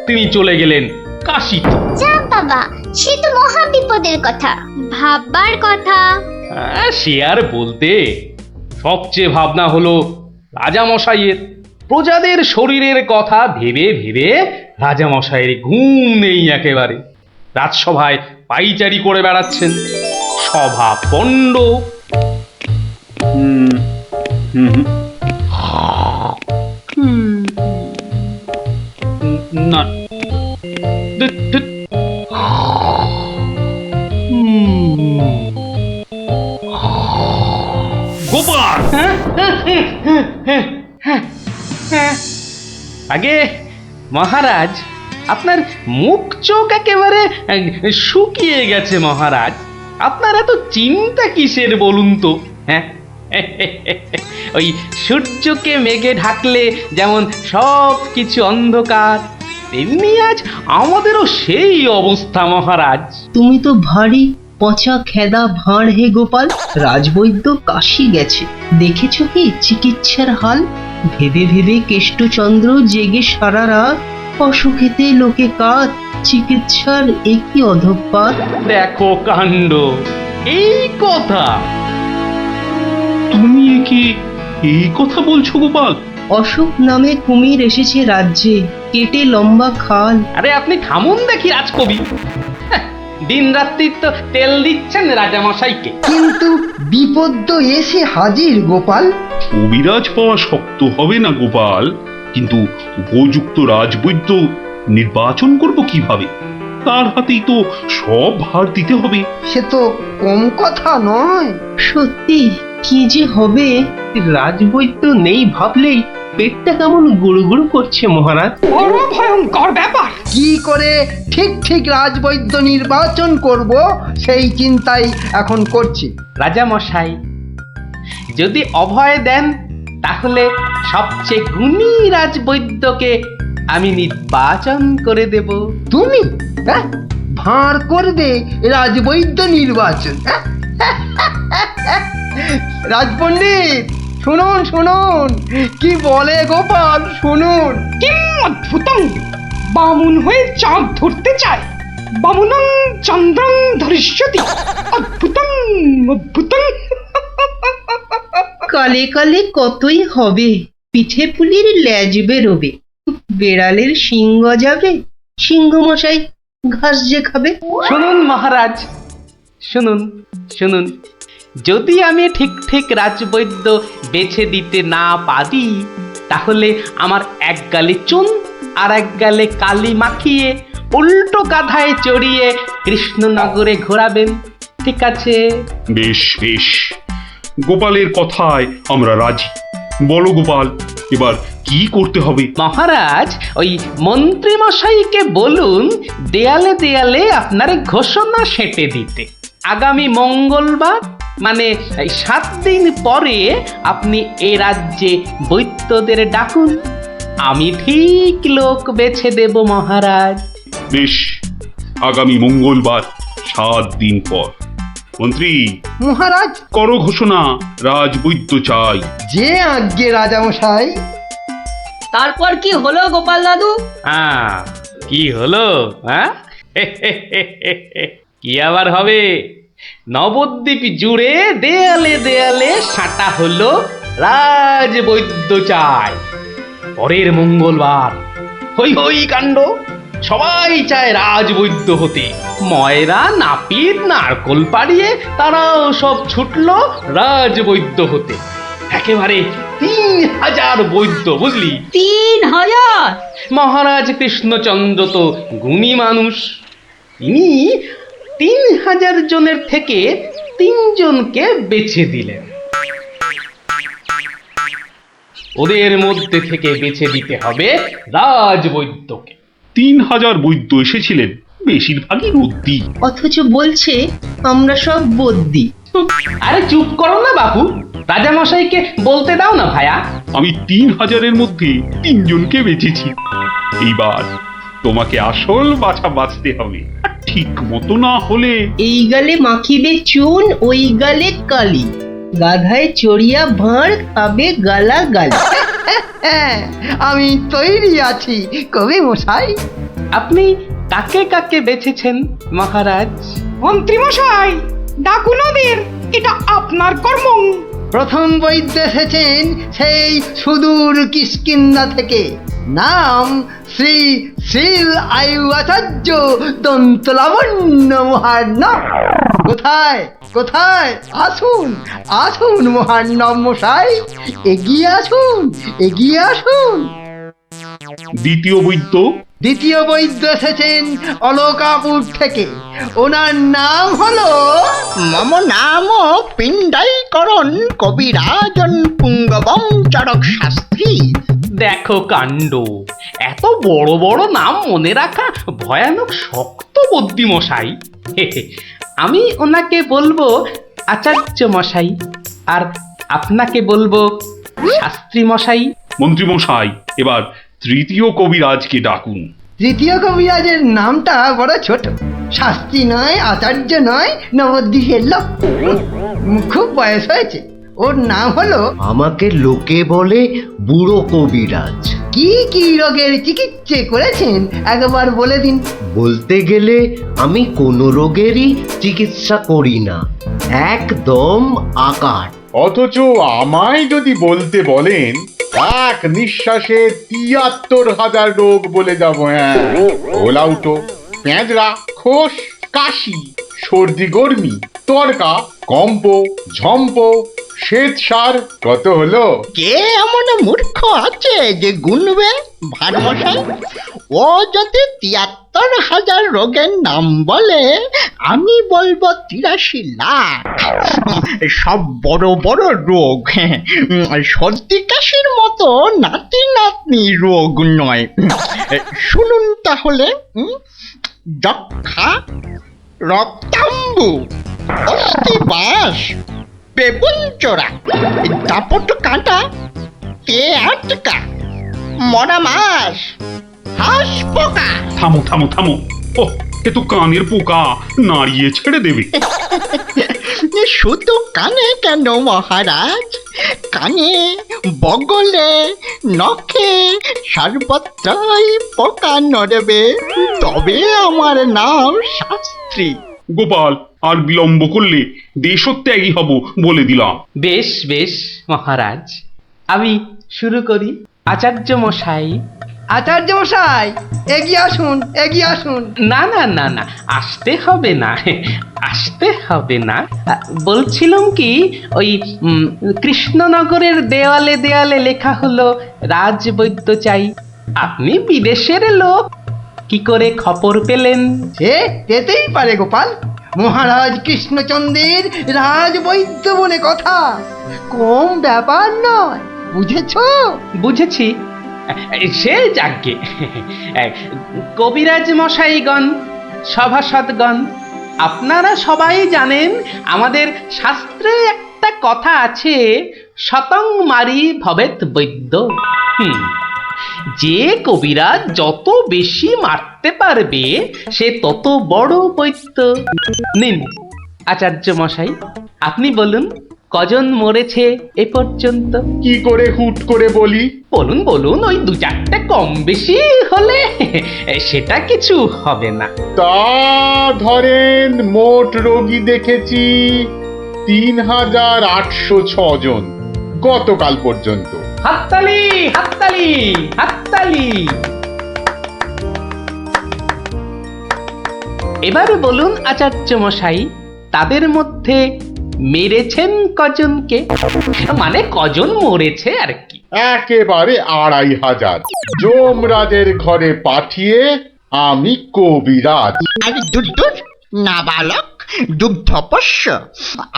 তিনি চলে গেলেন কাশীতে। যা বাবা, সে তো মহা বিপদের কথা, ভাববার কথা। সে আর বলতে, সবচেয়ে ভাবনা হলো রাজামশাইয়ের। প্রজাদের শরীরের কথা ভেবে ভেবে রাজামশাইয়ের ঘুম নেই একেবারে। রাজসভায় পাইচারি করে বেড়াচ্ছেন, সভা পণ্ড। না, গোপাল! আগে মহারাজ, আপনার মুখ চোখ একেবারে শুকিয়ে গেছে মহারাজ। আপনার এত চিন্তা কিসের বলুন তো? হ্যাঁ, ওই সূর্যকে মেঘে ঢাকলে যেমন সব কিছু অন্ধকার, তেমনি আজ আমাদেরও সেই অবস্থা মহারাজ। তুমি তো ভারী পচা খেদা ভাঁড় হে গোপাল। রাজবৈদ্য কাশি গেছে, দেখেছো কি চিকিৎসার হাল? ভেবে ভেবে কেষ্টচন্দ্র জেগে সারা রাত, অসুখেতে লোকে কাত, চিকিৎসার একই অধঃপাত। দেখো কাণ্ড, এই কথা! তুমি কি এই কথা বলছো গোপাল? অসুখ নামে কুমির এসেছে রাজ্যে, কেটে লম্বা খাল। আরে আপনি থামুন দেখি রাজকবি। দিন রাত্রি তো তেল দিচ্ছেন রাজামশাইকে। কিন্তু বিপদ তো এসে হাজির গোপাল। কবিরাজ পাওয়া শক্ত হবে না গোপাল, কিন্তু উপযুক্ত রাজবৈদ্য নির্বাচন করব কিভাবে? তার হাতেই তো সব ভার দিতে হবে। সে তো কম কথা নয়। সত্যি কি যে হবে! রাজবৈদ্য নেই ভাবলেই পেটটা কেমন গুড়গুড় করছে মহারাজ। বড় ভয়ঙ্কর ব্যাপার। কি করে ঠিক ঠিক রাজবৈদ্য নির্বাচন করব সেই চিন্তাই এখন করছি। রাজামশাই যদি অভয় দেন, তাহলে সবচেয়ে গুণী রাজবৈদ্যকে আমি নির্বাচন করে দেব। তুমি ভাঁড় করবে রাজবৈদ্য নির্বাচন? রাজপণ্ডিত শুনুন শুনুন, কি বলে গোপাল শুনুন। কিম অদ্ভুতং! বামুন হয়ে চাঁদ ধরতে চায়। বামুনং চন্দ্রং ধরিষ্যতি। অদ্ভুতং অদ্ভুতং। কালে কালে কতই হবে, পিঠে পুলির ল্যাজ বেরোবে। বেড়ালের সিংহ যাবে, সিংহ মশাই ঘাস যে খাবে। শুনুন মহারাজ, শুনুন শুনুন, যদি আমি ঠিক ঠিক রাজবৈদ্য বেছে দিতে না পারি, তাহলে আমার এক গালে চুন আর এক গালে কালি মাখিয়ে উল্টো গাধায় চড়িয়ে কৃষ্ণনগরে ঘোরাবেন, ঠিক আছে? বেশ বেশ, গোপালের কথায় আমরা রাজি। বলো গোপাল, এবার কি করতে হবে? মহারাজ, ওই মন্ত্রী মশাইকে বলুন দেয়ালে দেয়ালে আপনার ঘোষণা সেঁটে দিতে। আগামী মঙ্গলবার, মানে 7 দিন পরে আপনি এ রাজ্যে বৈদ্যদের ডাকুন। আমি ঠিক লোক বেছে দেব মহারাজ। বেশ, আগামী মঙ্গলবার 7 দিন পর। মন্ত্রী, মহারাজ, করো ঘোষণা, রাজবৈদ্য চাই। যে আজ্ঞে রাজামশাই। তারপর কি হলো গোপাল দাদু? হ্যাঁ, কি হলো? হ্যাঁ, কি আবার হবে? নবদ্বীপ জুড়ে দেয়ালে দেয়ালে সাঁটা হলো রাজবৈদ্য চাই। পরের মঙ্গলবার হই হই কাণ্ড, সবাই চায় রাজবৈদ্য হতে। ময়রা নাপিত নারকোল পাড়িয়ে তারাও সব ছুটলো রাজবৈদ্য হতে। একেবারে 3000 বৈদ্য, বুঝলি? 3000! মহারাজ কৃষ্ণচন্দ্র তো গুণী মানুষ, তিনি 3000 জনের থেকে 3 জনকে বেছে দিলেন। ওদের মধ্যে থেকে বেছে দিতে হবে রাজবৈদ্যকে। 3000 বৈদ্য এসেছিলেন, বেশিরভাগই রদ্দি। অথচ বলছে আমরা সব বদ্যি। আরে চুপ করো না বাবু, রাজামশাইকে বলতে দাও না ভায়া। আমি 3000-এর মধ্যে 3 জনকে বেঁচেছি। এইবার তোমাকে আসল বাছা বাছতে হবে, আর ঠিক মতো না হলে এই গালে মাখিবে চুন, ওই গালে কালি, গাধায় চড়িয়া ভাঁড় খাবে গালা গালি। আমি তৈরি আছি কবি মশাই। আপনি কাকে কাকে বেছেছেন মহারাজ? মন্ত্রীমশাই ডাকুন ওদের, এটা আপনার কর্ম। প্রথম বৈদ্য এসেছেন সেই সুদূর কিষ্কিন্ধা থেকে। নাম শ্রী শ্রীল আয়ু আচার্য দন্তলাবণ্য মহার্ণব। কোথায় কোথায়? আসুন আসুন মহার্ণব মশাই, এগিয়ে আসুন এগিয়ে আসুন। দ্বিতীয় বৈদ্য? দ্বিতীয় বৈদ্য এসেছেন অলকাপুর থেকে। ওনার নাম হলো মম নাম পিণ্ডাইকরণ কবিরাজন পুঙ্গবং চরক শাস্ত্রী। দেখো কাণ্ড, এত বড় বড় নাম মনে রাখা ভয়ানক শক্ত বুদ্ধিমশাই। আমি ওনাকে বলবো আচার্য মশাই, আর আপনাকে বলবো শাস্ত্রী মশাই। মন্ত্রীমশাই, এবার তৃতীয় কবিরাজকে ডাকুন। তৃতীয় কবিরাজের নামটা বড় ছোট, শাস্ত্রী নয়, আচার্য নয়, নবদ্বীপের লোক। খুব বয়স হয়েছে। ওর নাম হলো, আমাকে লোকে বলে বুড়ো কবিরাজ। কি কি রোগের চিকিৎসা করেছেন একবার বলে দিন। বলতে গেলে আমি কোনো রোগেরই চিকিৎসা করি না, একদম আকার। অথচ আমায় যদি বলতে বলেন, এক নিঃশ্বাসে ৭৩,০০০ রোগ বলে যাব। হ্যাঁ, ওলাউটো, পেঁজরা, খোস, কাশি, সর্দি গর্মি, তরকা, কম্প, ঝম্প, শ্বেতসার, কত হলো? কে এমন মূর্খ আছে যে গুনবে ভারমশাই? ও যদি ৭৩,০০০ রোগের নাম বলে, আমি বলবো ৮৩ লাখ। সব বড় বড় রোগ, সর্দি কাশির মতো নাতি নাতনি রোগ নয়। শুনুন তাহলে, যক্ষা, রক্তাম্বু, অস্থিবাস, বেগুন চোরা, দাপট কাঁটা, কে আটকা, মরা মাস, হাঁস পোকা। থামো থামো থামো, ও এ তো কানের পোকা, নাড়িয়ে ছেড়ে দেবে। শুধু কানে কেন মহারাজ, কানে, বগলে, নখে, সর্বত্রই পোকা নড়বে, তবে আমার নাম শাস্ত্রী। গোপাল, আর বিলম্ব করলে দেশত্যাগী হব বলে দিলাম। বেশ বেশ মহারাজ, আমি শুরু করি। আচার্য মশাই। আচার্য মশাই, এগিয়ে আসুন এগিয়ে আসুন। না না না না, আসতে হবে না, আসতে হবে না। বলছিলাম কি, ওই কৃষ্ণনগরের দেওয়ালে দেওয়ালে লেখা হলো রাজবৈদ্য চাই। আপনি বিদেশের লোক, কি করে খবর পেলেন? সে যেতেই পারে গোপাল, মহারাজ কৃষ্ণচন্দ্রের রাজবৈদ্য বলে কথা, কম ব্যাপার নয়, বুঝেছো? বুঝেছি, সে যাকে। কবিরাজ মশাইগণ, সভাসদগণ, আপনারা সবাই জানেন আমাদের শাস্ত্রে একটা কথা আছে, শতং মারি ভবেত বৈদ্য। যে কবিরাজ যত বেশি মারতে পারবে সে তত বড় বৈদ্য। নিন আচার্য মশাই, আপনি বলুন কজন মরেছে এ পর্যন্ত? কি করে হুট করে বলি? বলুন বলুন, ওই ২-৪টে কম বেশি হলে সেটা কিছু হবে না। তা ধরেন মোট রোগী দেখেছি ৩,৮০৬ জন গতকাল পর্যন্ত। হাততালি হাততালি হাততালি। এবারে বলুন আচার্য মশাই, তাদের মধ্যে মেরেছেন কজনকে? মানে কজন মরেছে আর কি। একেবারে ২৫০০০। যমরাজের ঘরে পাঠিয়ে আমি কবিরাজ। আর দুধ নাবালক দুগ্ধপোষ্য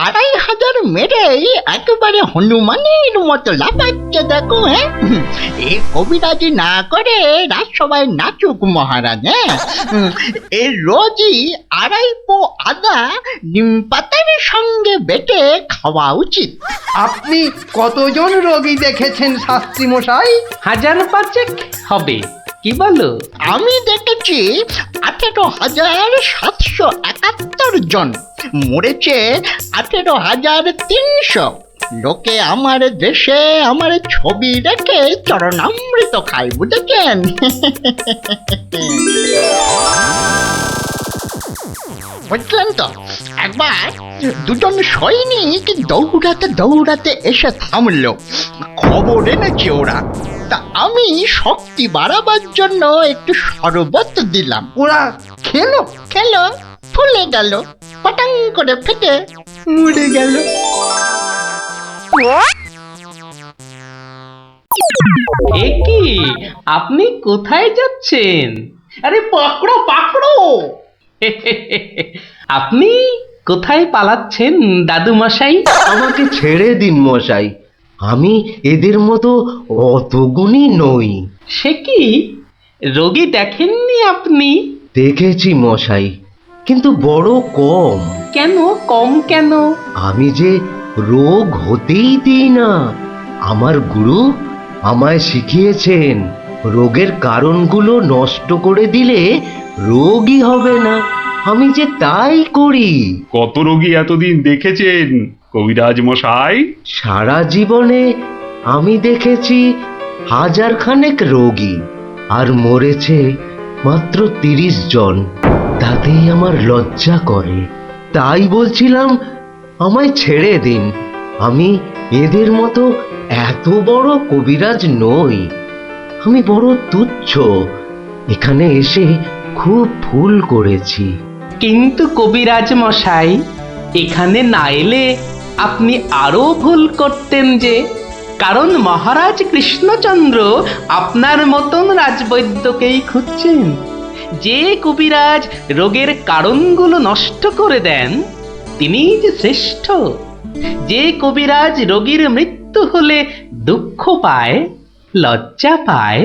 ২৫০০ মেরেই একেবারে হনুমানের মতো লাফাচ্ছে, দেখো। হ্যাঁ, এ কবিরাজি না করে রাজসভায় নাচুক মহারাজ। এ রোজই ২.৫ পো আদা নিম পাতার সঙ্গে বেটে খাওয়া উচিত। আপনি কতজন রোগী দেখেছেন শাস্ত্রী মশাই? ১০০০ হবে, কি বলো? আমি দেখেছি ১৮,৭৭১ জন, মরেছে ১৮,৩০০। লোকে আমার দেশে আমার ছবি রেখে চরণামৃত খায়, বুঝেছেন? বুঝলেন তো, একবার দুজন সৈনিক দৌড়াতে দৌড়াতে এসে থামলো। খবর এনেছে ওরা, তা আমি শক্তি বাড়াবার জন্য একটু শরবত দিলাম। ওরা খেলো, খেলো, ফুলে গেল, পটাং করে ফেটে মরে গেল। এ কি, আপনি কোথায় যাচ্ছেন? আরে পাকড়ো পাকড়ো! আপনি কোথায় পালাচ্ছেন দাদু মশাই? আমাকে ছেড়ে দিন মশাই, আমি এদের মতো অত গুণী নই। সে কি, রোগী দেখেননি আপনি? দেখেছি মশাই, কিন্তু বড় কম। কেন কম কেন? আমি যে রোগ হতেই দিই না। আমার গুরু আমায় শিখিয়েছেন, রোগের কারণগুলো নষ্ট করে দিলে রোগই হবে না। আমি যে তাই করি। কত রোগী এতদিন দেখেছেন কবিরাজ মশাই? সারা জীবনে আমি দেখেছি 1000 খানেক রোগী, আর মরেছে মাত্র 30 জন। তাতেই আমার লজ্জা করে। তাই বলছিলাম আমায় ছেড়ে দিন, আমি এদের মতো এত বড় কবিরাজ নই। আমি বড় তুচ্ছ, এখানে এসে খুব ভুল করেছি। কিন্তু কবিরাজ মশাই, এখানে না এলে আপনি আরো ভুল করতেন যে। কারণ মহারাজ কৃষ্ণচন্দ্র আপনার মতন রাজবৈদ্যকেই খুঁজছেন, যে কবিরাজ রোগের কারণগুলো নষ্ট করে দেন তিনিই যে শ্রেষ্ঠ। যে কবিরাজ রোগীর মৃত্যু হলে দুঃখ পায়, লজ্জা পায়,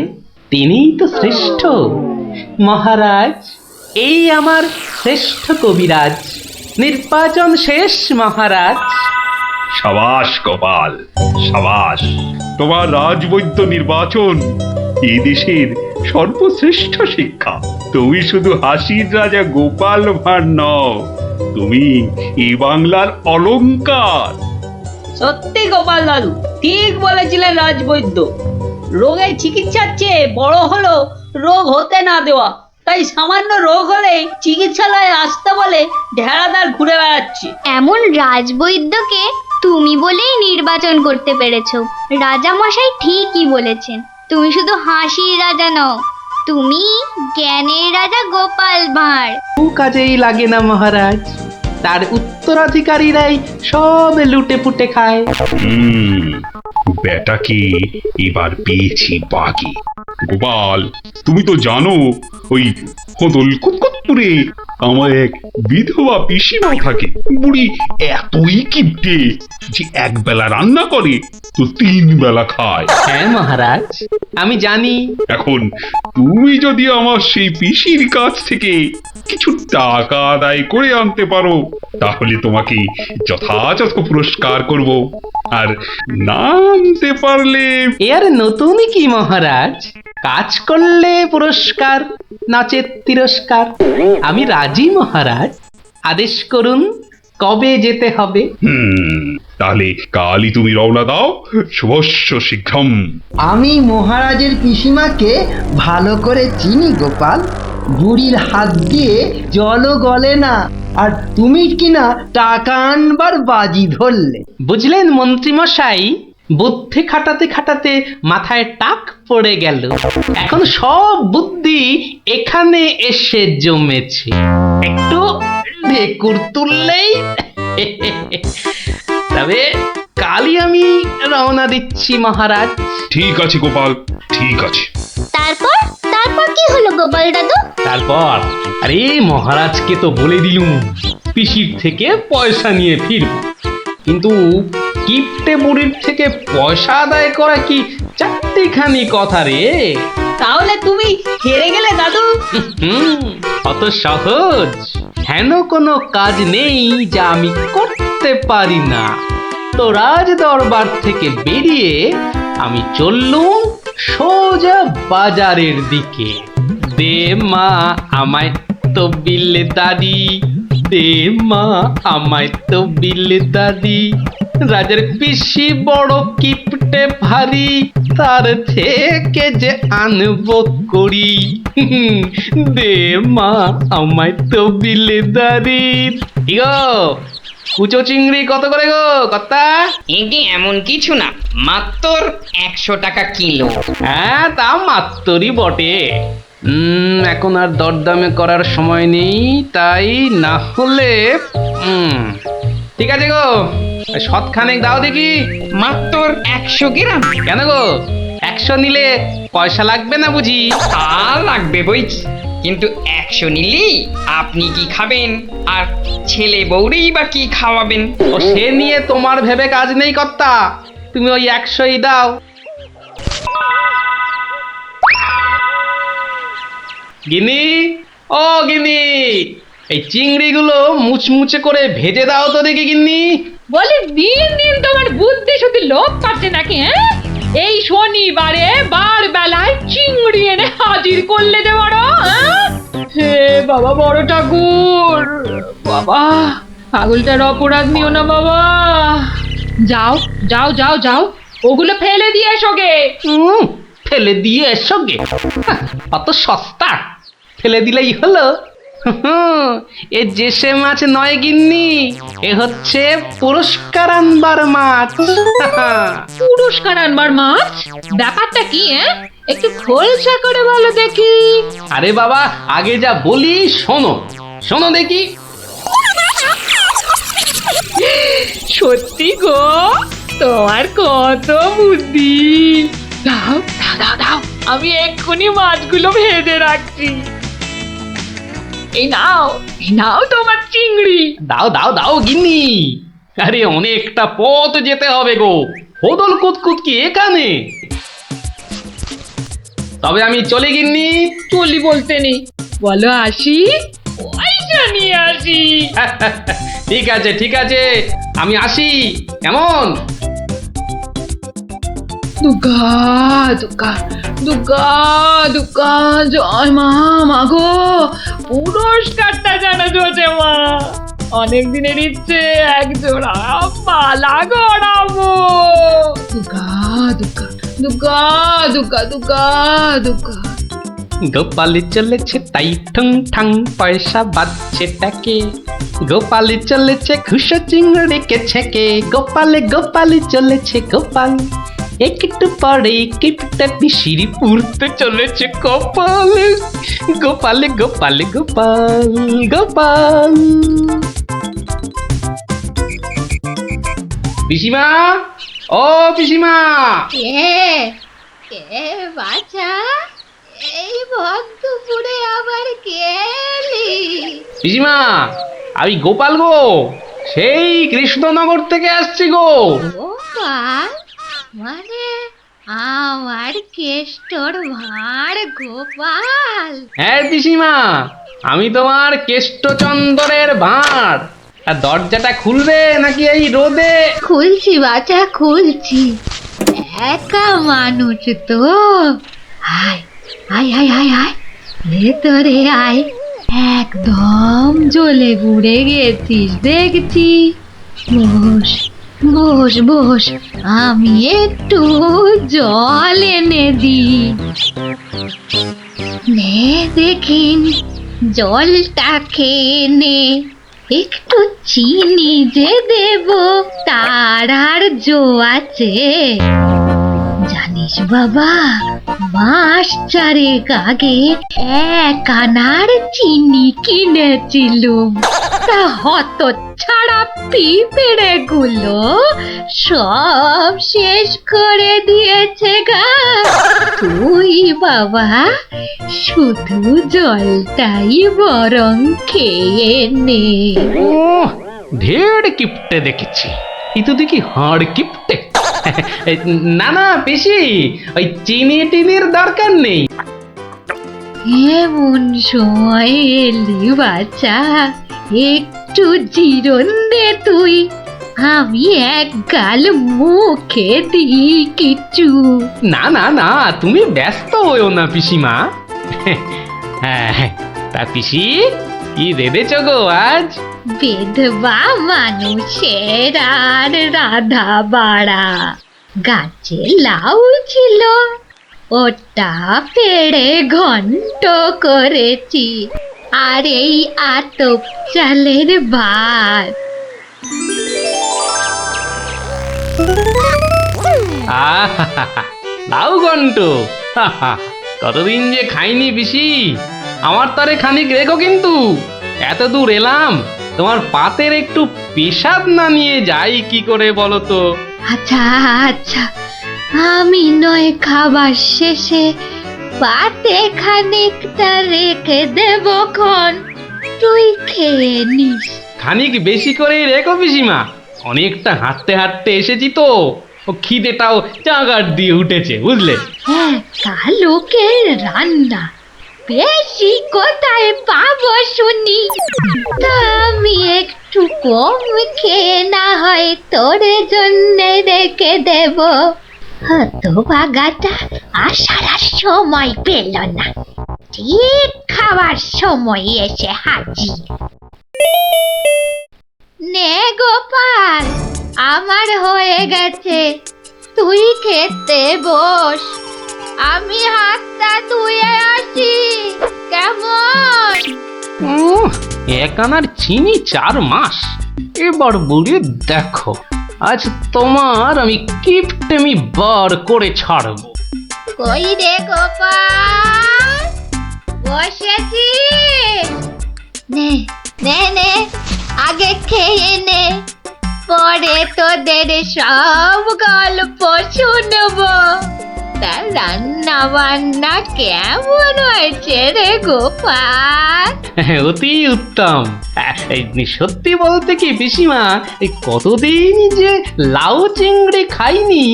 তিনিই তো শ্রেষ্ঠ। মহারাজ, এই আমার শ্রেষ্ঠ কবিরাজ। নির্বাচন শেষ মহারাজ। সাবাস গোপাল, সাবাস! তোমার রাজবৈদ্য নির্বাচন এই দেশের সর্বশ্রেষ্ঠ শিক্ষা। তুমি শুধু হাসির রাজা গোপাল ভাঁড় নও, তুমি এই বাংলার অলংকার। সত্যি গোপাল দাদু ঠিক বলেছিলেন রাজবৈদ্য। রোগের চিকিৎসার চেয়ে বড় হলো রোগ হতে না দেওয়া। তাই সামান্য রোগ হলেই চিকিৎসালয়ে আসতে বলে ঢেড়াদার ঘুরে বেড়াচ্ছে। এমন রাজবৈদ্যকে তুমি বলেই নির্বাচন করতে পেরেছো। রাজা মশাই ঠিকই বলেছেন, তুমি শুধু হাসির রাজা নও, তুমি জ্ঞানের রাজা গোপাল ভাঁড়। কাজেই লাগে না মহারাজ, তার উত্তরাধিকারীরাই সব লুটে পুটে খায়। বেটাকে এবার পেয়েছি বাকি। গোপাল, তুমি তো জানো ওই হদল কুতকুতপুরে আমার এক বিধবা পিসিমা থাকে। বুড়ি এতই কিপটে যে একবেলা রান্না করে তো 3 বেলা খায়। হ্যাঁ মহারাজ, আমি জানি। এখন তুমি যদি আমার সেই পিসির কাছ থেকে কিছু টাকা আদায় করে আনতে পারো, তাহলে তোমাকে যথাযথ পুরস্কার করব। আর না আনতে পারলে এর নতুন কি মহারাজ, কাজ করলে পুরস্কার, নচেত তিরস্কার। আমি রাজি মহারাজ, আদেশ করুন কবে যেতে হবে। তাহলে কালই তুমি রওনা দাও। শুভস্য শীঘ্রম। আমি মহারাজের পিসিমাকে ভালো করে চিনি গোপাল। বুড়ির হাত দিয়ে জলও গলে না, আর তুমি কিনা টাকা আনবার বাজি ধরলে। বুঝলেন মন্ত্রীমশাই, বুদ্ধি খাটাতে খাটাতে মাথায় টাক পড়ে গেল। এখন সব বুদ্ধি এখানে এসে জমেছে, একটু ঢেকুর তুললেই। তবে কালই আমি রওনা দিচ্ছি মহারাজ। ঠিক আছে গোপাল, ঠিক আছে। তারপর তারপর কি হলো গোপাল দাদু? তারপর আরে মহারাজকে তো বলে দিলুম পিসির থেকে পয়সা নিয়ে ফিরব, কিন্তু কিপ্টে বুড়ির থেকে পয়সা আদায় করা কি চারটিখানি কথা রে। তাহলে তুমি হেরে গেলে দাদু। অত সহজ হেন কোনো কাজ নেই যা আমি করতে পারি না। তো রাজ দরবার থেকে বেরিয়ে আমি চললুম সোজা বাজারের দিকে। দে মা আমায় তো বিলে দাদি, দে মা আমায় তো বিলে দাদি। রাজার পিসি বড় কিপটে ভারী, তার থেকে যে আনবো করি। দে মা আমায় তো বিলে দাঁড়ি। ইগো কুচো চিংড়ি কত করে গো কর্তা? এটি এমন কিছু না, মাত্র 100 টাকা কিলো। হ্যাঁ তা মাত্রই বটে। এখন আর দরদামে করার সময় নেই, তাই না হলে ঠিক আছে গো, শতখানেক দাও দেখি। মাত্র 100 গ্রাম। কেন গো 100 নিলে পয়সা লাগবে না বুঝি? তা লাগবে বইছি, কিন্তু 100 নিলেই আপনি কি খাবেন আর ছেলে বউরেই বা কি খাওয়াবেন? ও সে নিয়ে তোমার ভেবে কাজ নেই কর্তা, তুমি ওই 100ই দাও। গিনি, ও গিনি, এই চিংড়িগুলো মুচমুচে করে ভেজে দাও তো দেখি গিন্নি। বলি দিন দিন তোমার বুদ্ধি শুধু লোপ পাচ্ছে নাকি? হ্যাঁ, এই শনিবারে বার বেলায় চিংড়ি এনে হাজির করলে যে বড়। হে বাবা বড় ঠাকুর, বাবা পাগলটার অপরাধ নিও না বাবা। যাও যাও যাও যাও, ওগুলো ফেলে দিয়ে এসো গে। ফেলে দিয়ে এসো গে? অত সস্তা? ফেলে দিলেই হলো? এ যে সে মাছ নয় গিন্নি, এ হচ্ছে পুরস্কার আনবার মাছ। পুরস্কার আনবার মাছ? ব্যাপারটা কি? একটু খোলসা করে বলো দেখি। আরে বাবা আগে যা বলি শোনো, শোনো দেখি। সত্যি গো, তোমার কত বুদ্ধি। দাও দাও দাও দাও, আমি এক্ষুনি মাছগুলো ভেজে রাখছি। এই নাও তোমার চিংড়ি। দাও দাও দাও গিন্নি। আরে অনেকটা পথ যেতে হবে গো, হোদল কুতকুত কি এখানে? তবে আমি চলে গিন্নি। চলি বলতে নেই, বলো আসি, পয়সা নিয়ে আসি। ঠিক আছে ঠিক আছে, আমি আসি। কেমন? দুর্গা দুর্গা দুর্গা দুর্গা, জয় মা। মাগো পুরস্কারটা যেন জোটে মা, অনেক দিনের ইচ্ছে এক জোড়া মালা গড়াবো। দুর্গা দুর্গা দুর্গা দুর্গা দুর্গা দুর্গা। গোপালি চলেছে তাই ঠুং ঠাং, পয়সা বাজছে টাকে। গোপালি চলেছে খুশো চিংড়িকে ছেকে। গোপালে গোপালি চলেছে গোপাল, একটু পরে কিপটা পিসির পুরতে চলেছে কপাল। গোপালে গোপালে গোপাল গোপাল। পিসিমা, ও পিসিমা। কে বাছা, এই ভক্তপুরে আবার কে এলি? পিসিমা আমি গোপাল গো, সেই কৃষ্ণনগর থেকে আসছি গো। গোপাল মানে আমার কেষ্টর ভাঁড় গোপাল? হ্যাঁ পিসিমা, আমি তোমার কেষ্টচন্দরের ভাঁড়। আর দরজাটা খুলবে নাকি এই রোদে? খুলছি বাছা খুলছি, একা মানুষ তো। আয় আয় আয় আয় আয়, ভেতরে আয়। একদম জ্বলে পুড়ে গেছিস দেখছি। বস বস বস, আমি একটু জল এনে দিই। নে দেখিন, জলটা খেয়ে নে। একটু চিনি যে দেব তার আর জো আছে? জানিস বাবা, মাস চারেক আগে 1 আনার চিনি কিনেছিলুম, তা হত ছাড়া পিঁপড়ে গুলো সব শেষ করে দিয়েছে গা। তুই বাবা শুধু জলটাই বরং খেয়ে নে। ও ঢের কিপটে দেখেছি, কিন্তু দেখি হাড় কিপটে। না না পিসি, ওই চিনি টিনির দরকার নেই। এমন সময় এলি বাচ্চা, একটু জিরন দে তুই, আমি এক গাল মুখে দিই কিছু। না না না, তুমি ব্যস্ত হইও না পিসিমা। হ্যাঁ তা পিসি কি রেঁধেছ গো আজ? বিধবা মানুষের আর রাধা বাড়া। গাছে লাউ ছিল, ওটা পেড়ে ঘন্ট করেছি, আর এই আতপ চালের ভাত। লাউ ঘন্ট, কতদিন যে খাইনি পিসি। আমার তারে খানিক রেখো কিন্তু। এত দূর এলাম, তোমার পাতের একটু পেশাব না নিয়ে যাই কি করে বলো তো? আচ্ছা আচ্ছা, আমি নয় খাবার শেষে পাতে খানিকটা রেখে দেব খন, তুই খেয়ে নিস। খানিক বেশি করে রেখো পিসিমা, অনেকটা হাঁটতে হাঁটতে এসেছি তো, ও খিদেটাও চাগার দিয়ে উঠেছে বুঝলে। একা লোকের রান্না বেশি কোথায় পাবো শুনি? তা আমি একটু কম খেয়ে না হয় তোর জন্য রেখে দেব। হতভাগাটা আসার আর সময় পেল না, ঠিক খাবার সময় এসে হাজির। নে গোপাল, আমার হয়ে গেছে, তুই খেতে বস। আমি হাতটা ধুয়ে আসি, কেমন? এক আনার চিনি 4 মাস। এবার বুড়ি দেখো, আজ তোমার আমি কিপটেমি বার করে ছাড়বো। কই রে গোপাল, বসেছি? নে নে নে, আগে খেয়ে নে, পরে তোদের সব গল্প শুনবো। তা রান্না বান্না কেমন হয়েছে রে গোপাল? অতি উত্তম। সত্যি বলতে কি পিসিমা, এই কতদিন যে লাউ চিংড়ি খাইনি,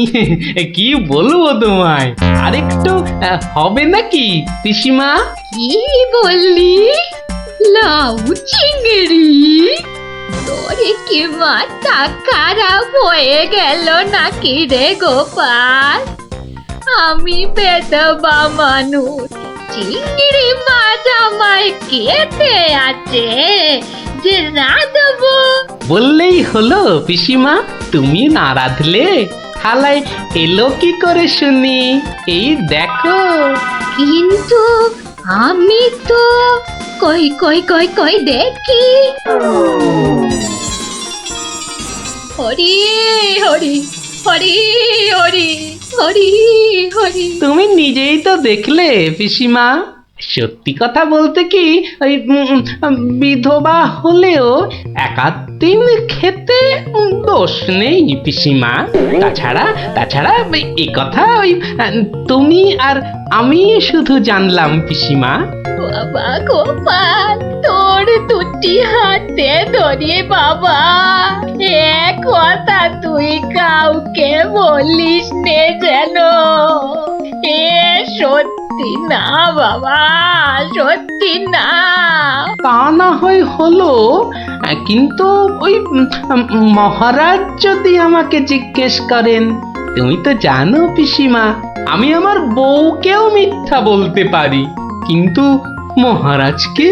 কি বলবো তোমায়। আরেকটু হবে নাকি পিসিমা? কি বললি? লাউ চিংড়ি? তোরে কি মাথা খারাপ হয়ে গেল নাকি রে গোপাল? আমি বেদবা মানুষ, চিংড়ি মাছ আমায় খেতে আছে যে না দেবো? বললেই হলো পিসিমা, তুমি না রাঁধলে থালায় এলো কি করে শুনি? এই দেখো। কিন্তু আমি তো কই কই কই কই দেখি। হরি হরি হরি হরি হরি হরি। তুমি নিজেই তো দেখলে পিসিমা। সত্যি কথা বলতে কি, ওই বিধবা হলেও একাদিন খেতে দোষ নেই পিসিমা। তাছাড়া এই কথা ওই তুমি আর আমি শুধু জানলাম পিসিমা। বাবা গোপাল, তোর দুটি হাতে ধরে বাবা, এ কথা তুই কাউকে বলিস নে যেন। এ সত্যি না বাবা, সত্যি না। তা না হয় হলো, কিন্তু ওই মহারাজ যদি আমাকে জিজ্ঞেস করেন, তুমি তো জানো পিসিমা, আমি আমার বউকেও মিথ্যা বলতে পারি, কিন্তু মহারাজকে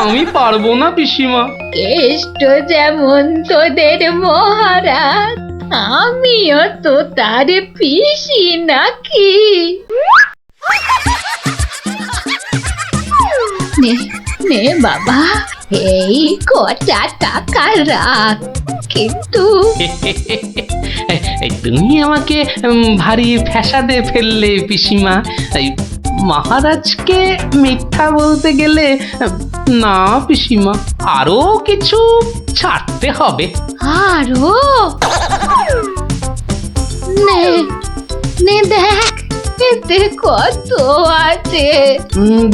আমি পারবো না পিসিমা। কেষ্ট যেমন তোদের মহারাজ, আমিও তো তার পিসি নাকি। নে নে বাবা, এই কটা টাকা রাখ, কিন্তু তুমি আমাকে ভারী ফ্যাসাদে ফেললে পিসিমা। মহারাজকে মিথ্যা বলতে গেলে না পিসিমা, আরো কিছু ছাড়তে হবে। আরো? নে নে দেখ, এতে কত আছে।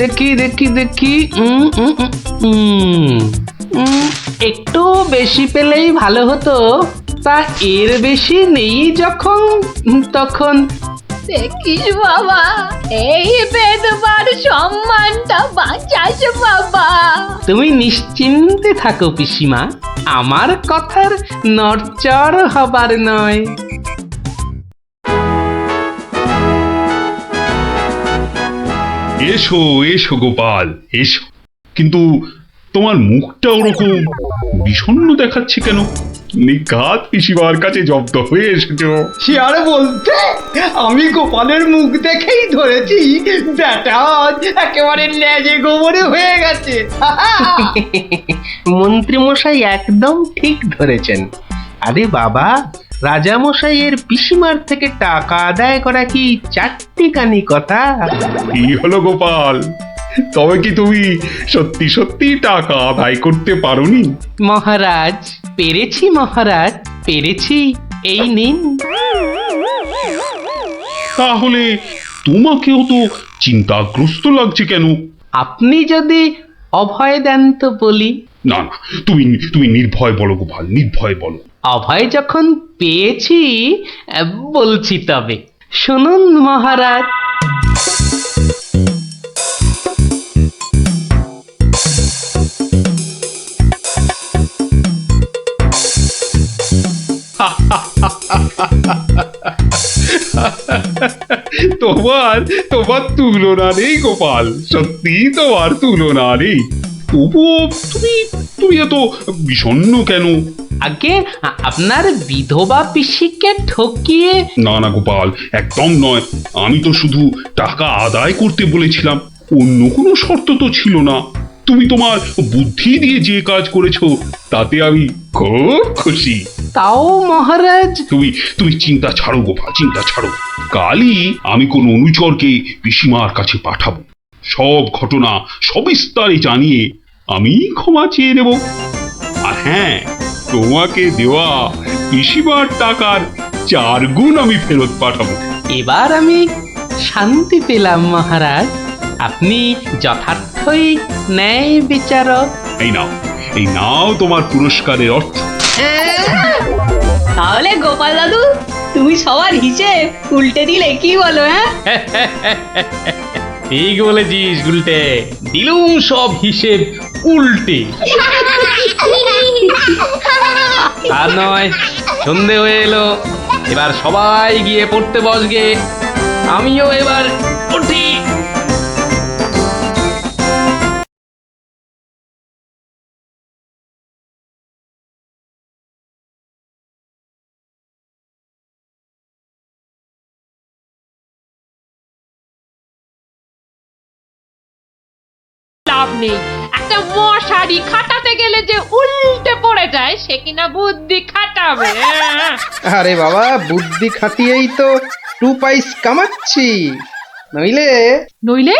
দেখি দেখি দেখি, একটু বেশি পেলেই ভালো হতো। তা এর বেশি নেই যখন, তখন দেখিস বাবা, এই বেদবার সম্মানটা বাঁচাস বাবা। তুমি নিশ্চিন্তে থাকো পিসিমা, আমার কথার নড়চড় হবার নয়। এসো এসো গোপাল এসো, কিন্তু তোমার মুখটা ওরকম বিষণ্ণ দেখাচ্ছে কেন? নিঘাত পিসিমার কাছে জব্দ হয়ে এসেছো। সে আর বলতে, আমি গোপালের মুখ দেখেই ধরেছি ব্যাটা আজ একেবারে লেজে গোবরে হয়ে গেছে। মন্ত্রীমশাই একদম ঠিক ধরেছেন। আরে বাবা, রাজামশাইয়ের পিসিমার থেকে টাকা আদায় করা কি চারটিখানি কথা? কি হলো গোপাল, তবে কি তুমি সত্যি সত্যি টাকা আদায় করতে পারোনি? মহারাজ, পেরেছি মহারাজ, পেরেছি। এই নিন। তাহলে তোমাকেও তো চিন্তাগ্রস্ত লাগছে কেন? আপনি যদি অভয় দেন তো বলি। না না, তুমি তুমি নির্ভয় বলো গোপাল, নির্ভয় বলো। অভয় যখন পেয়েছি, বলছি তবে শুনুন মহারাজ। তোমার তোমার তুলনা নেই গোপাল, সত্যি তোমার তুলনা নেই। তবুও তুমি তুমি এত বিষণ্ণ কেন? আগে আপনার বিধবা পিসিকে ঠকিয়ে। না না গোপাল, একদম নয়। আমি তো শুধু টাকা আদায় করতে বলেছিলাম, অন্য কোনো শর্ত তো ছিল না। তুমি তোমার বুদ্ধি দিয়ে যে কাজ করেছো তাতে আমি খুব খুশি। তাও মহারাজ। তুমি তুমি চিন্তা ছাড়ো গোপাল, চিন্তা ছাড়ো। কালই আমি কোন অনুচরকে পিসিমার কাছে পাঠাবো, সব ঘটনা সবিস্তারে জানিয়ে আমি ক্ষমা চেয়ে নেব। আর হ্যাঁ, তোমাকে দেওয়া পিসিমার টাকার 4 গুণ আমি ফেরত পাঠাবো। এবার আমি শান্তি পেলাম মহারাজ। আপনি যথার্থই ন্যায় বিচারক। এই নাও তোমার পুরস্কারের অর্থ। তাহলে গোপাল দাদু, তুমি সবার হিসেব উল্টে দিলে, কি বলো? হ্যাঁ, ঠিক বলেছিস গুলটে, দিলুম সব হিসেব উল্টে। আর নয়, সন্ধে হয়ে এলো, এবার সবাই গিয়ে পড়তে বসগে। আমিও এবার উঠি। লাভ নেই, একটা মশারি খাটাতে গেলে যে উল্টে পড়ে যায়, সে কিনা বুদ্ধি খাটাবে। আরে বাবা, বুদ্ধি খাটিয়েই তো 2 পয়সা কামাচ্ছি, নইলে নইলে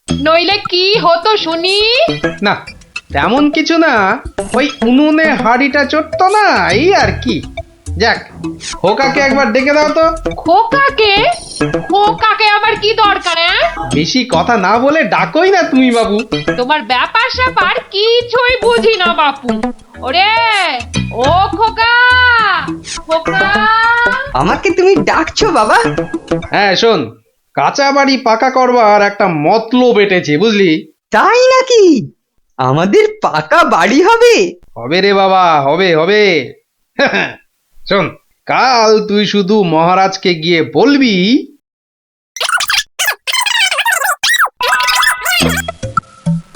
নইলে কি হতো শুনি? না, তেমন কিছু না। ওই উনুনে হাড়িটা চড়তো না, এই আর কি। যাক, খোকাকে একবার ডেকে দাও তো। খোকাকে? খোকাকে আবার কি দরকার? বেশি কথা না বলে ডাকোই না তুমি বাবু। তোমার ব্যাপার স্যাপার কিছুই বুঝি না বাপু। ওরে ও খোকা, খোকা। আমাকে তুমি ডাকছো বাবা? হ্যাঁ শোন, কাঁচা বাড়ি পাকা করবার একটা মতলব এটেছে, বুঝলি? তাই নাকি? আমাদের পাকা বাড়ি হবে? হবে রে বাবা, হবে হবে। শোন, কাল তুই শুধু মহারাজকে গিয়ে বলবি,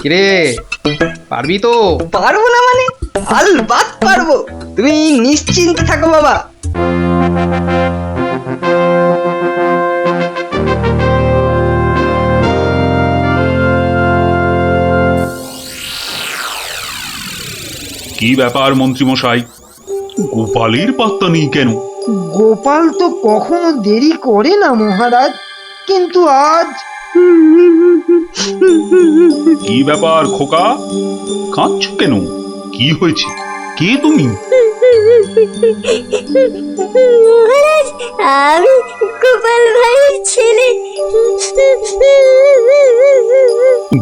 কিরে পারবি তো? পারবো না মানে? আলবাত পারবো, তুমি নিশ্চিন্তে থাকো বাবা। কি ব্যাপার মন্ত্রীমশাই, গোপালের পাত্তা নেই কেন? গোপাল তো কখনো দেরি করে না মহারাজ, কিন্তু আজ। কি ব্যাপার খোকা, কাঁদছো কেন? কি হয়েছে? কে তুমি? মহারাজ, আমি গোপাল ভাইয়ের ছেলে।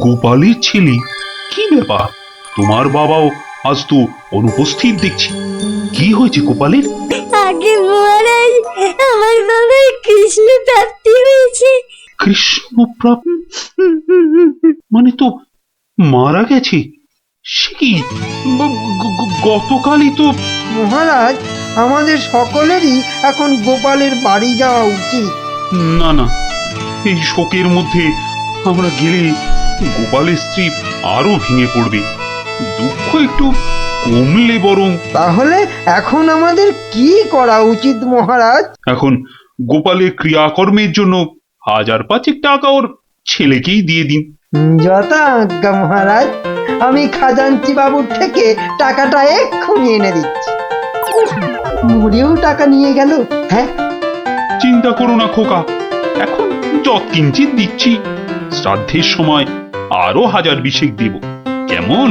গোপালের ছেলে? কি ব্যাপার, তোমার বাবাও আজ তো অনুপস্থিত দেখছি। কি হয়েছে গোপালের? আগে মহারাজ, আমার বাবার কৃষ্ণ প্রাপ্তি হয়েছে। কৃষ্ণ প্রাপ্তি মানে তো মারা গেছে? সে কি, গতকালই তো। মহারাজ, আমাদের সকলেরই এখন গোপালের বাড়ি যাওয়া উচিত। না না, এই শোকের মধ্যে আমরা গেলে গোপালের স্ত্রী আরো ভেঙে পড়বে। দুঃখ একটু কমলে বরং। তাহলে এখন আমাদের কি করা উচিত মহারাজ? এখন গোপালের ক্রিয়াকর্মের জন্য 1000-5 টাকা ওর ছেলেকেই দিয়ে দিন। যথা আজ্ঞা মহারাজ, আমি খাজাঞ্চি বাবুর থেকে টাকাটা এক্ষুনি এনে দিচ্ছি। মরেও টাকা নিয়ে গেল। হ্যাঁ, চিন্তা করো না খোকা, এখন যৎকিঞ্চিৎ দিচ্ছি, শ্রাদ্ধের সময় আরো 1000-20 দেব, কেমন?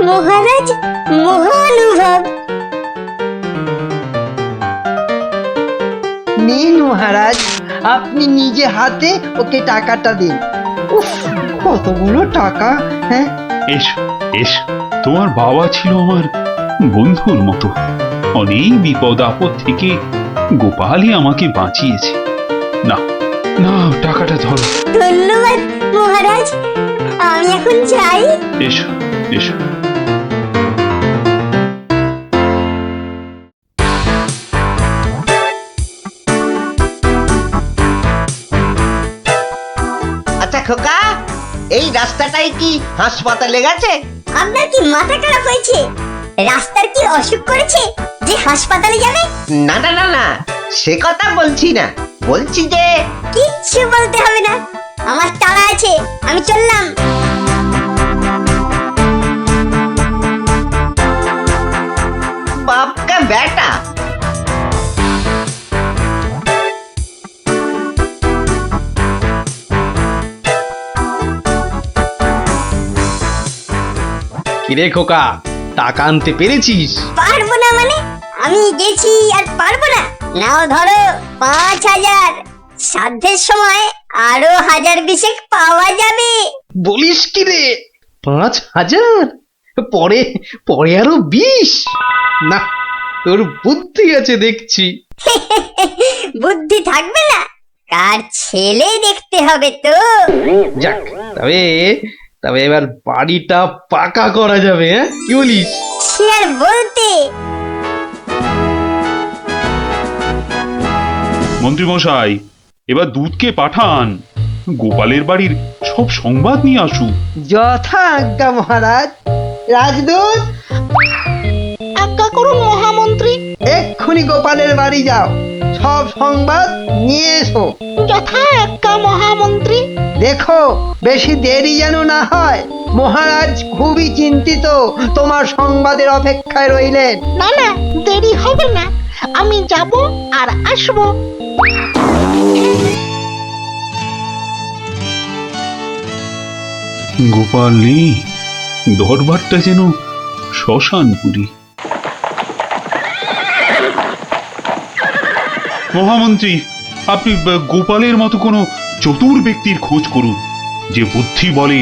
মহারাজ মহানুভব। নিন মহারাজ, আপনি নিজে হাতে ওকে টাকাটা দিন। উফ, কতগুলো টাকা! হ্যাঁ, এসো এসো, তোমার বাবা ছিল আমার বন্ধুর মতো, অনেক বিপদ আপদ থেকে গোপালই আমাকে বাঁচিয়েছে। না না, টাকাটা ধরো। ধন্যবাদ মহারাজ, আমি এখন যাই। এসো এসো। আচ্ছা খোকা, এই রাস্তাটাই কি হাসপাতালে গেছে? আপনার কি মাথা খারাপ হয়েছে? রাস্তার কি অসুখ করেছে যে হাসপাতালে যাবে? না না না না, সে কথা বলছি না, বলছি যে কিচ্ছু বলতে হবে না, আমার তাড়া আছে, আমি চললাম। বাপ কা বেটা। কিরে খোকা, টাকা আনতে পেরেছিস? পারবো না মানে? আমি গেছি আর পারবো না? নাও ধরো 5000, শ্রাদ্ধের সময় আরো 1000-20 পাওয়া যাবে। বলিস কি রে, 5000? পরে পরে আরো 20? না, তোর বুদ্ধি আছে দেখছি। বুদ্ধি থাকবে না? কার ছেলে দেখতে হবে তো। যাক, তবে তবে এবার বাড়িটা পাকা করা যাবে, হ্যাঁ? কি বলিস? সে আর বলতে। মন্ত্রী মশাই, এবার দুধকে পাঠান, গোপালের বাড়ির সব সংবাদ নিয়ে আসুক। যথা আজ্ঞা মহারাজ। রাজদূত, আজ্ঞা করুন মহামন্ত্রী। এক্ষুনি গোপালের বাড়ি যাও, সব সংবাদ নিয়ে এসো। যথা আজ্ঞা মহামন্ত্রী। দেখো বেশি দেরি যেন না হয়, মহারাজ খুবই চিন্তিত, তোমার সংবাদের অপেক্ষায় রইলেন। না না, দেরি হবে না, আমি যাব আর আসবো। গোপাল নেই, দরবারটা যেন শ্মশানপুরী। মহামন্ত্রী, আপনি গোপালের মতো কোনো চতুর ব্যক্তির খোঁজ করুন, যে বুদ্ধি বলে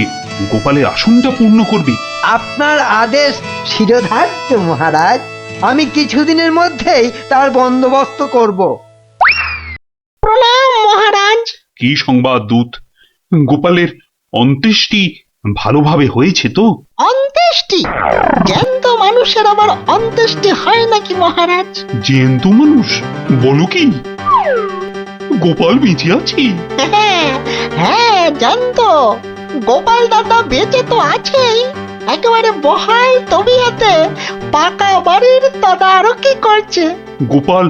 গোপালের আসনটা পূর্ণ করবে। আপনার আদেশ শিরোধার্য মহারাজ, আমি কিছুদিনের মধ্যেই তার বন্দোবস্ত করব। প্রণাম মহারাজ। কি সংবাদ দূত? গোপালের অন্ত্যেষ্টি ভালোভাবে হয়েছে তো? অন্ত্যেষ্টি? জ্যান্ত মানুষের আবার অন্ত্যেষ্টি হয় নাকি মহারাজ? জ্যান্ত মানুষ? বলো কি? গোপাল বেঁচে আছে? হ্যাঁ হ্যাঁ, জ্যান্ত। গোপাল দাদা বেঁচে তো আছেই, একেবারে বহাল তবিয়তে পাকা বাড়ির তদারকি করছে। গোপাল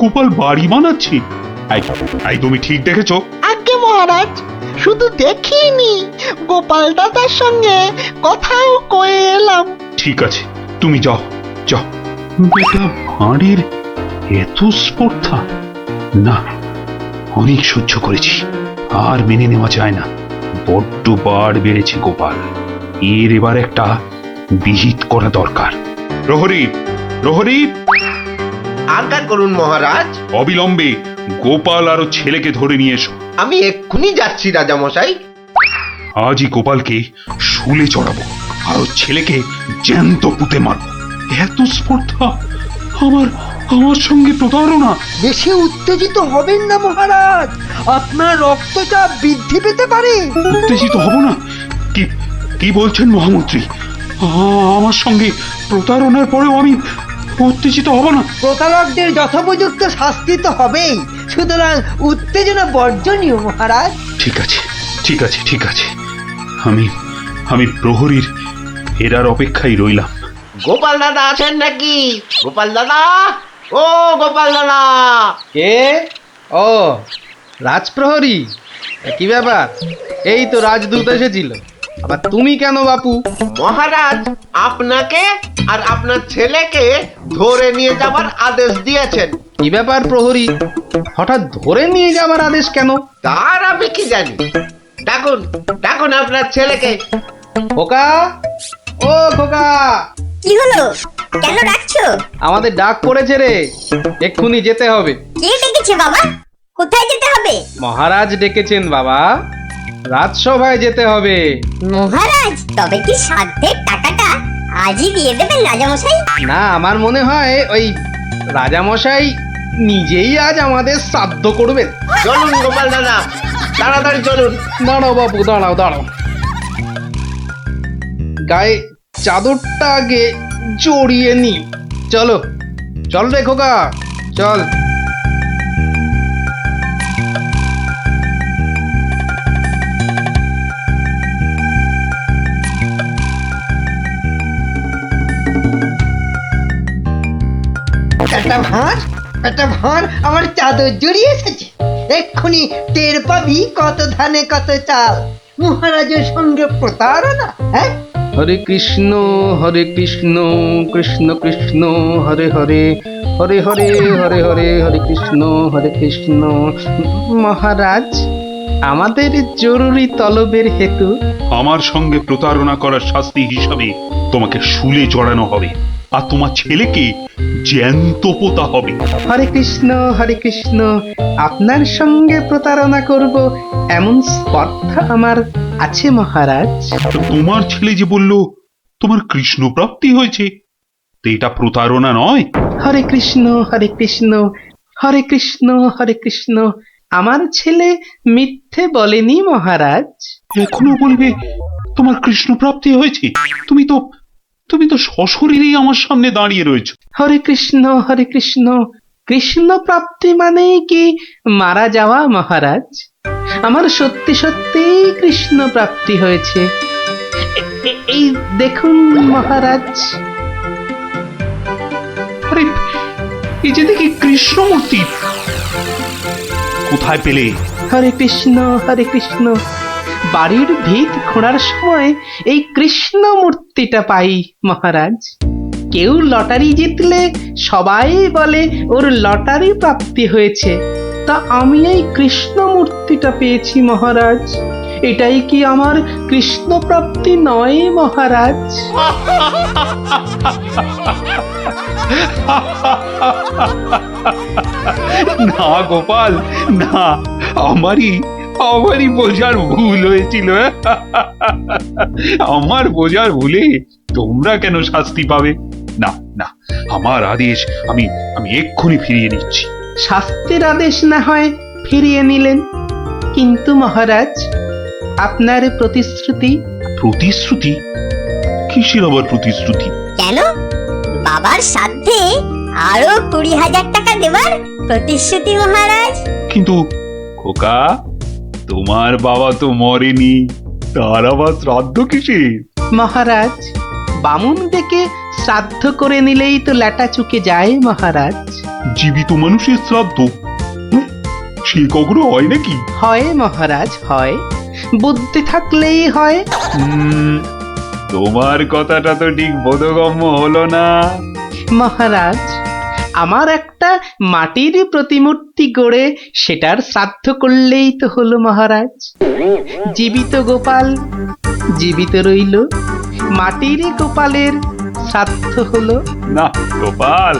গোপাল বাড়ি বানাচ্ছে? এই তুমি ঠিক দেখেছো? আজ্ঞে মহারাজ, শুধু দেখিনি, গোপাল দাদার সঙ্গে কথাও কয়ে এলাম। ঠিক আছে, তুমি যাও যাও। বেটা ভাঁড়ের এত স্পর্ধা? না, অনেক সহ্য করেছি, আর মেনে নেওয়া যায় না। বড্ড বাড় বেড়েছে গোপাল, এর এবার একটা বিহিত করা দরকার। প্রহরী, প্রহরী, আজ্ঞা করুন মহারাজ। অবিলম্বে গোপাল আর ওর ছেলেকে ধরে নিয়ে এসো। আমি এক্ষুনি যাচ্ছি রাজামশাই। আজই গোপালকে শুলে চড়াবো, আর ওর ছেলেকে জ্যান্ত পুঁতে মারবো। এত স্পর্ধা! আমার আমার সঙ্গে প্রতারণা! বেশি উত্তেজিত হবেন না মহারাজ, আপনার রক্তচাপ বৃদ্ধি পেতে পারে। উত্তেজিত হব না? কি কি বলছেন মহামন্ত্রী? আমার সঙ্গে প্রতারণার পরেও আমি উত্তেজিত হব না? প্রতারকদের যথোপযুক্ত শাস্তি তো হবেই, সুতরাং উত্তেজনা বর্জনীয় মহারাজ। ঠিক আছে ঠিক আছে ঠিক আছে, আমি আমি প্রহরীর ফেরার অপেক্ষায় রইলাম। গোপাল দাদা আছেন নাকি? গোপাল দাদা, ও গোপাল দাদা! কে? ও রাজপ্রহরী, কি ব্যাপার? এই তো রাজদূত এসেছিল, আবার তুমি কেন বাপু? মহারাজ আপনাকে আর আপনার ছেলেকে ধরে নিয়ে যাবার আদেশ দিয়েছেন। কি ব্যাপার প্রহরী, হঠাৎ ধরে নিয়ে যাবার আদেশ কেন? তার আমি কি জানি। ডাকুন, ডাকুন আপনার ছেলেকে। খোকা, ও খোকা, কি হলো? কেন ডাকছো? আমাদের ডাক পড়েছে রে, এক্ষুনি যেতে হবে। কে ডেকেছে বাবা? কোথায় যেতে হবে? মহারাজ ডেকেছেন বাবা, রাজসভায় যেতে হবে। মহারাজ, তবে কি সাধ্যের টাকাটা আজই দিয়ে দেবেন রাজামশাই? না, আমার মনে হয় ওই রাজামশাই নিজেই আজ আমাদের শ্রাদ্ধ করবেন। চলুন গোপাল দাদা, তাড়াতাড়ি চলুন। দাঁড়াও বাপু, দাঁড়াও দাঁড়াও, গায়ে চাদরটা আগে জড়িয়ে নি। চলো, চল রে খোকা, চল। একটা ভাঁড় আমার চাদর জড়িয়ে এসেছে। এক্ষুনি টের পাবি কত ধানে কত চাল। মহারাজের সঙ্গে প্রতারণা, হ্যাঁ? হরে কৃষ্ণ কৃষ্ণ কৃষ্ণ হরে হরে, হরে হরে হরে হরে, হরে কৃষ্ণ। মহারাজ, আমাদের জরুরি তলবের হেতু আমার সঙ্গে প্রতারণা করার শাস্তি হিসাবে তোমাকে শুলে জড়ানো হবে, আর তোমার ছেলেকে জ্যান্ত পোতা হবে। হরে কৃষ্ণ, আপনার সঙ্গে প্রতারণা করব এমন স্পর্ধা আমার আছে মহারাজ। তো তোমার ছেলে যে বলল তোমার কৃষ্ণ প্রাপ্তি হয়েছে, তো এটা প্রতারণা নয়? হরে কৃষ্ণ হরে কৃষ্ণ, আমার ছেলে মিথ্যে বলেনি মহারাজ। এখনো বলবে তোমার কৃষ্ণ প্রাপ্তি হয়েছে? তুমি তো সশরীরেই আমার সামনে দাঁড়িয়ে রয়েছো। হরে কৃষ্ণ কৃষ্ণ প্রাপ্তি মানে কি মারা যাওয়া মহারাজ? আমার সত্যি সত্যি কৃষ্ণ প্রাপ্তি হয়েছে। এই দেখুন মহারাজ। আরে, এই যে দেখি কৃষ্ণমূর্তি, কোথায় পেলে? হরে কৃষ্ণ, বাড়ির ভিত খোঁড়ার সময় এই কৃষ্ণ মূর্তিটা পাই মহারাজ। কেউ লটারি জিতলে সবাই বলে ওর লটারি প্রাপ্তি হয়েছে, তা আমি এই কৃষ্ণ মূর্তিটা পেয়েছি মহারাজ। এটাই কি আমার কৃষ্ণ প্রাপ্তি নয় মহারাজ? না গোপাল, না, আমারই বোঝার ভুল হয়েছিল। আমার বোঝার ভুলে তোমরা কেন শাস্তি পাবে? না না, আমার আদেশ আমি এক্ষুনি ফিরিয়ে নিচ্ছি। শাস্তির আদেশ না হয় ফিরিয়ে নিলেন, কিন্তু মহারাজ আপনার প্রতিশ্রুতি? প্রতিশ্রুতি? কিসের আবার প্রতিশ্রুতি? কেন? বাবার সাধ্যে আরো 20,000 টাকা দেবার প্রতিশ্রুতি মহারাজ। কিন্তু খোকা, তোমার বাবা তো মরেনি, তার আবার শ্রাদ্ধ কিসের? মহারাজ, বামুন ডেকে শ্রাদ্ধ করে নিলেই তো ল্যাটা চুকে যায় মহারাজ। জীবিত মানুষের শ্রাদ্ধ সে কখনো হয় নাকি? হয় মহারাজ, হয়, বুদ্ধি থাকলেই হয়। তোমার কথাটা তো ঠিক বোধগম্য হলো না মহারাজ। আমার একটা মাটির প্রতিমূর্তি গড়ে সেটার শ্রাদ্ধ করলেই তো হলো মহারাজ। জীবিত গোপাল জীবিত রইল, মাটির গোপালের শ্রাদ্ধ হলো। না গোপাল,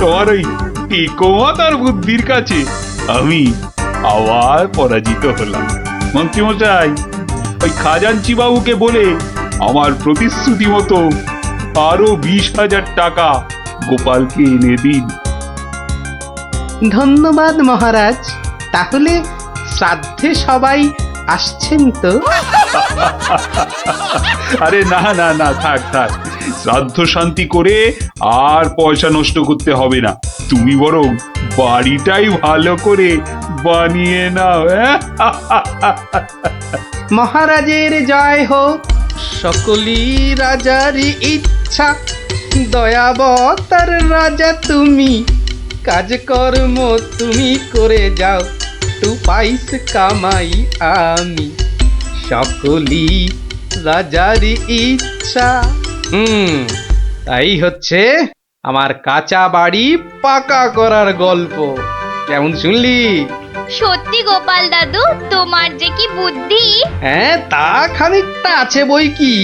তোমার ওই টিকোমাতার বুদ্ধির কাছে আমি আবার পরাজিত হলাম। মন্ত্রীমশাই, ওই খাজাঞ্চি বাবুকে বলে আমার প্রতিশ্রুতি মতো আরো 20,000 টাকা গোপালকে এনে দিন। ধন্যবাদ মহারাজ। তাহলে শ্রাদ্ধে সবাই আসছেন তো? আরে না না না, থাক থাক, শ্রাদ্ধ শান্তি করে আর পয়সা নষ্ট করতে হবে না। তুমি বরং বাড়িটাই ভালো করে বানিয়ে নাও। মহারাজের জয় হোক। সকলই রাজারই ইচ্ছা, দয়াবতার রাজা তুমি, কাজকর্ম তুমি করে যাও, তু পাইস কামাই আমি, সকলই রাজারই ইচ্ছা। তাই হচ্ছে আমার কাঁচা বাড়ি পাকা করার গল্প। কেমন শুনলি? সত্যি গোপাল দাদু, তোমার যে কি বুদ্ধি! হ্যাঁ, তা খানিকটা আছে বই কি।